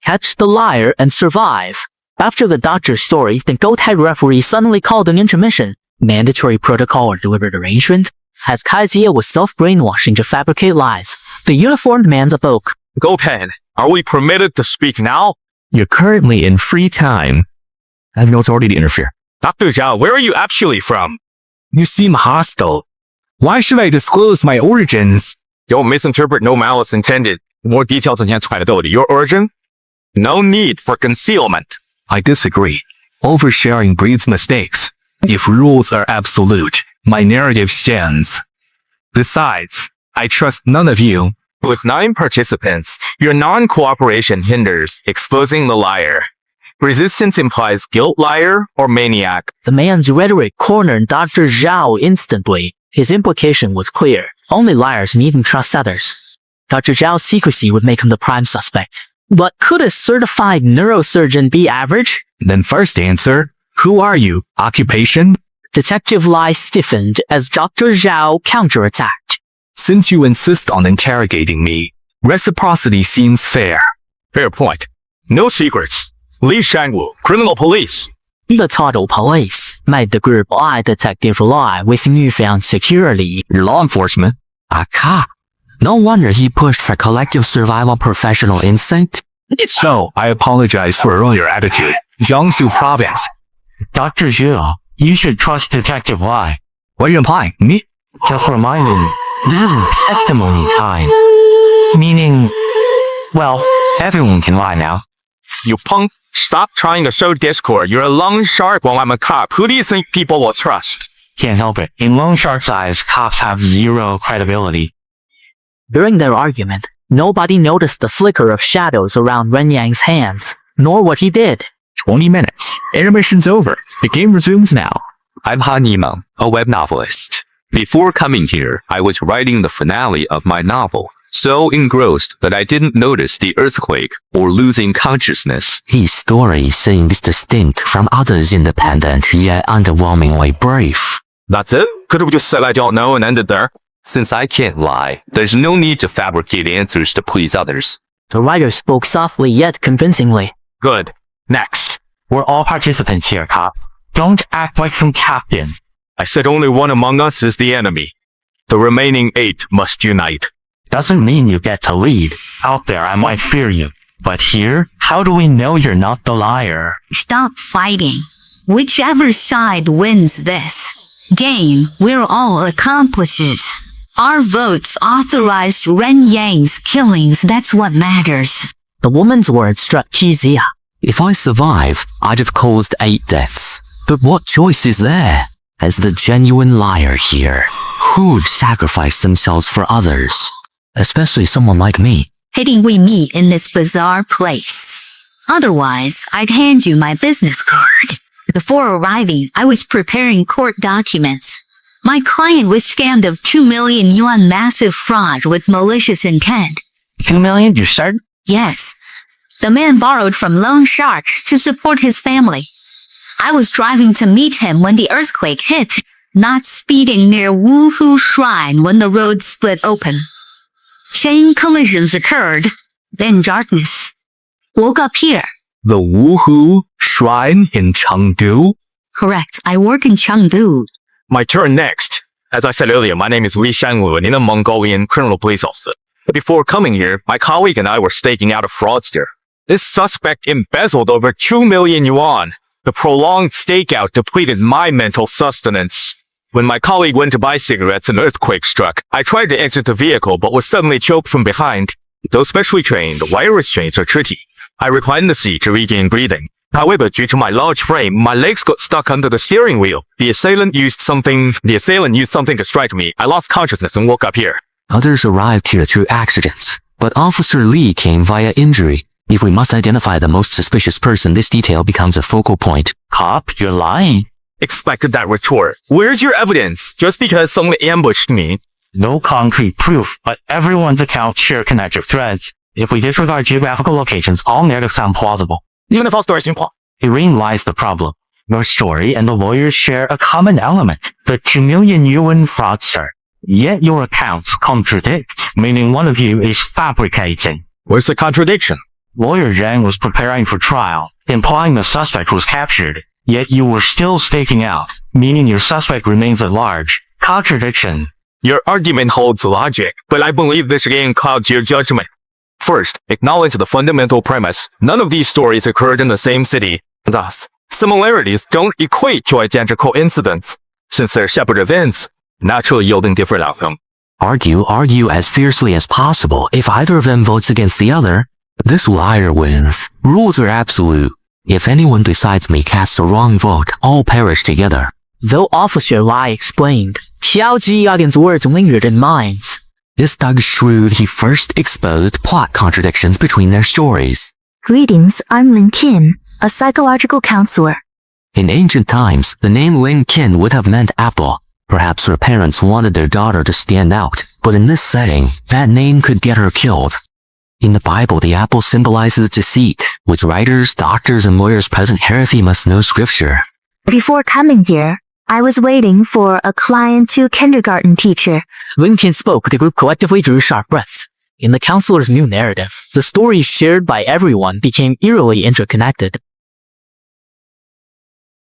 catch the liar and survive. After the doctor's story, the go-tag referee suddenly called an intermission, mandatory protocol or deliberate arrangement, as Kaizia was self-brainwashing to fabricate lies. The uniformed man spoke. Go-Pen, are we permitted to speak now? You're currently in free time. I have no authority to interfere. Dr. Zhao, where are you actually from? You seem hostile. Why should I disclose my origins? Don't misinterpret no malice intended. More details enhance credibility. Your origin? No need for concealment. I disagree. Oversharing breeds mistakes. If rules are absolute, my narrative stands. Besides, I trust none of you. With 9 participants, your non-cooperation hinders exposing the liar. Resistance implies guilt liar or maniac. The man's rhetoric cornered Dr. Zhao instantly. His implication was clear. Only liars needn't trust others. Dr. Zhao's secrecy would make him the prime suspect. But could a certified neurosurgeon be average? Then first answer, who are you? Occupation? Detective Lai stiffened as Dr. Zhao counterattacked. Since you insist on interrogating me, reciprocity seems fair. Fair point. No secrets. Li Shangwu, criminal police. The title police made the group eye Detective Lai with newfound security. Law enforcement? Aha! No wonder he pushed for collective survival professional instinct. So, I apologize for earlier attitude. Jiangsu Province. Dr. Zhu, you should trust Detective Lai. What are you implying? Me? Just reminding you, this isn't testimony time. Meaning, well, everyone can lie now. You punk. Stop trying to show discord. You're a loan shark while I'm a cop. Who do you think people will trust? Can't help it. In loan shark's eyes, cops have zero credibility. During their argument, nobody noticed the flicker of shadows around Ren Yang's hands, nor what he did. 20 minutes. Intermission's over. The game resumes now. I'm Han Yimeng, a web novelist. Before coming here, I was writing the finale of my novel, so engrossed that I didn't notice the earthquake or losing consciousness. His story seems distinct from others, independent yet underwhelmingly brief. That's it? Could have just said I don't know and ended there. Since I can't lie, there's no need to fabricate answers to please others. The writer spoke softly yet convincingly. Good. Next. We're all participants here, cop. Don't act like some captain. I said only one among us is the enemy. The remaining 8 must unite. Doesn't mean you get to lead. Out there, I might fear you. But here, how do we know you're not the liar? Stop fighting. Whichever side wins this game, we're all accomplices. Our votes authorized Ren Yang's killings, that's what matters. The woman's words struck Kizia. If I survive, I'd have caused 8 deaths. But what choice is there? As the genuine liar here, who'd sacrifice themselves for others? Especially someone like me. Pity we meet in this bizarre place. Otherwise, I'd hand you my business card. Before arriving, I was preparing court documents. My client was scammed of 2 million yuan massive fraud with malicious intent. 2 million, you said? Yes. The man borrowed from loan sharks to support his family. I was driving to meet him when the earthquake hit, not speeding near Wuhu Shrine when the road split open. Chain collisions occurred, then darkness. Woke up here. The Wuhu Shrine in Chengdu? Correct, I work in Chengdu. My turn next. As I said earlier, my name is Li Shangwu, and I'm a Mongolian criminal police officer. But before coming here, my colleague and I were staking out a fraudster. This suspect embezzled over 2 million yuan. The prolonged stakeout depleted my mental sustenance. When my colleague went to buy cigarettes, an earthquake struck. I tried to exit the vehicle, but was suddenly choked from behind. Though specially trained, wire restraints are tricky. I reclined in the seat to regain breathing. However, due to my large frame, my legs got stuck under the steering wheel. The assailant used something to strike me. I lost consciousness and woke up here. Others arrived here through accidents, but Officer Lee came via injury. If we must identify the most suspicious person, this detail becomes a focal point. Cop, you're lying. Expected that retort. Where's your evidence? Just because someone ambushed me. No concrete proof, but everyone's accounts share connective threads. If we disregard geographical locations, all narratives sound plausible. Even if all stories seem plausible. Herein lies the problem. Your story and the lawyers share a common element, the 2 million yuan fraudster. Yet your accounts contradict, meaning one of you is fabricating. Where's the contradiction? Lawyer Zhang was preparing for trial, implying the suspect was captured, yet you were still staking out, meaning your suspect remains at large. Contradiction. Your argument holds logic, but I believe this game clouds your judgment. First, acknowledge the fundamental premise. None of these stories occurred in the same city. Thus, similarities don't equate to identical incidents, since they're separate events, naturally yielding different outcomes. Argue as fiercely as possible. If either of them votes against the other, this liar wins. Rules are absolute. If anyone besides me casts a wrong vote, all perish together. Though Officer Lai explained, 挑机要点左耳总令人 minds. Is Doug shrewd? He first exposed plot contradictions between their stories. Greetings, I'm Lin Qin, a psychological counselor. In ancient times, the name Lin Qin would have meant apple. Perhaps her parents wanted their daughter to stand out, but in this setting, that name could get her killed. In the Bible, the apple symbolizes deceit. With writers, doctors, and lawyers present, Heresy must know scripture. Before coming here, I was waiting for a client to kindergarten teacher. Lincoln spoke. The group collectively drew sharp breaths. In the counselor's new narrative, the stories shared by everyone became eerily interconnected.